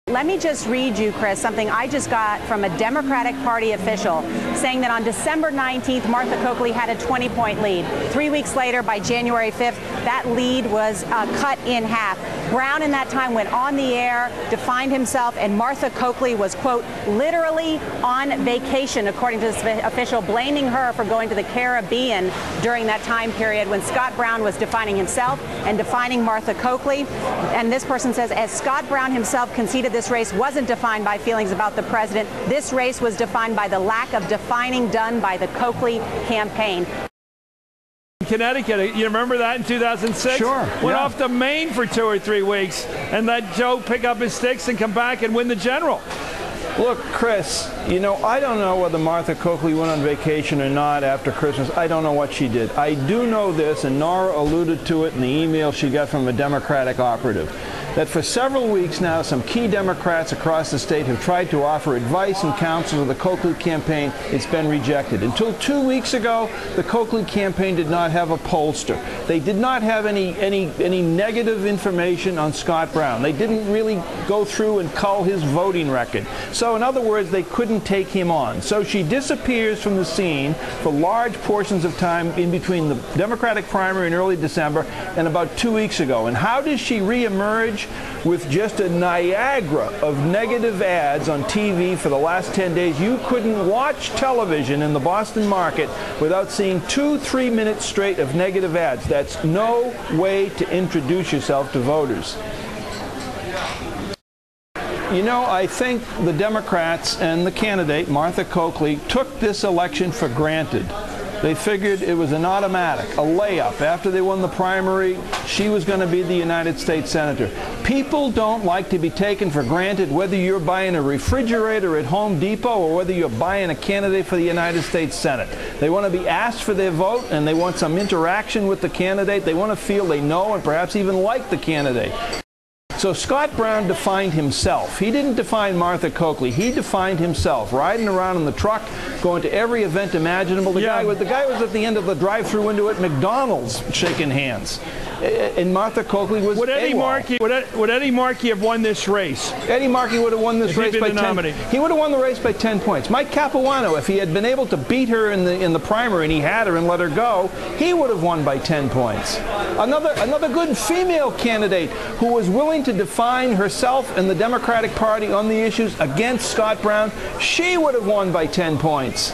Let me just read you, Chris, something I just got from a Democratic Party official saying that on December 19th, Martha Coakley had a 20-point lead. 3 weeks later, by January 5th, that lead was cut in half. Brown in that time went on the air, defined himself, and Martha Coakley was, quote, literally on vacation, according to this official, blaming her for going to the Caribbean during that time period when Scott Brown was defining himself and defining Martha Coakley. And this person says, as Scott Brown himself conceded this race wasn't defined by feelings about the president, this race was defined by the lack of defining done by the Coakley campaign. Connecticut, you remember that in 2006? Sure. Went off to Maine for 2 or 3 weeks and let Joe pick up his sticks and come back and win the general. Look, Chris, you know, I don't know whether Martha Coakley went on vacation or not after Christmas. I don't know what she did. I do know this, and Nora alluded to it in the email she got from a Democratic operative, that for several weeks now, some key Democrats across the state have tried to offer advice and counsel to the Coakley campaign. It's been rejected. Until 2 weeks ago, the Coakley campaign did not have a pollster. They did not have any negative information on Scott Brown. They didn't really go through and cull his voting record. So in other words, they couldn't take him on. So she disappears from the scene for large portions of time in between the Democratic primary in early December and about 2 weeks ago. And how does she reemerge? With just a Niagara of negative ads on TV for the last 10 days. You couldn't watch television in the Boston market without seeing 2-3 minutes straight of negative ads. That's no way to introduce yourself to voters. You know, I think the Democrats and the candidate, Martha Coakley, took this election for granted. They figured it was an automatic, a layup. After they won the primary, she was going to be the United States Senator. People don't like to be taken for granted, whether you're buying a refrigerator at Home Depot or whether you're buying a candidate for the United States Senate. They want to be asked for their vote, and they want some interaction with the candidate. They want to feel they know and perhaps even like the candidate. So Scott Brown defined himself. He didn't define Martha Coakley. He defined himself, riding around in the truck, going to every event imaginable. The guy was at the end of the drive-through window at McDonald's shaking hands. And Martha Coakley was Would Eddie Markey have won this race? Eddie Markey would have won this race by 10. He would have won the race by 10 points. Mike Capuano, if he had been able to beat her in the primary and he had her and let her go, he would have won by 10 points. Another good female candidate who was willing to define herself and the Democratic Party on the issues against Scott Brown, she would have won by 10 points.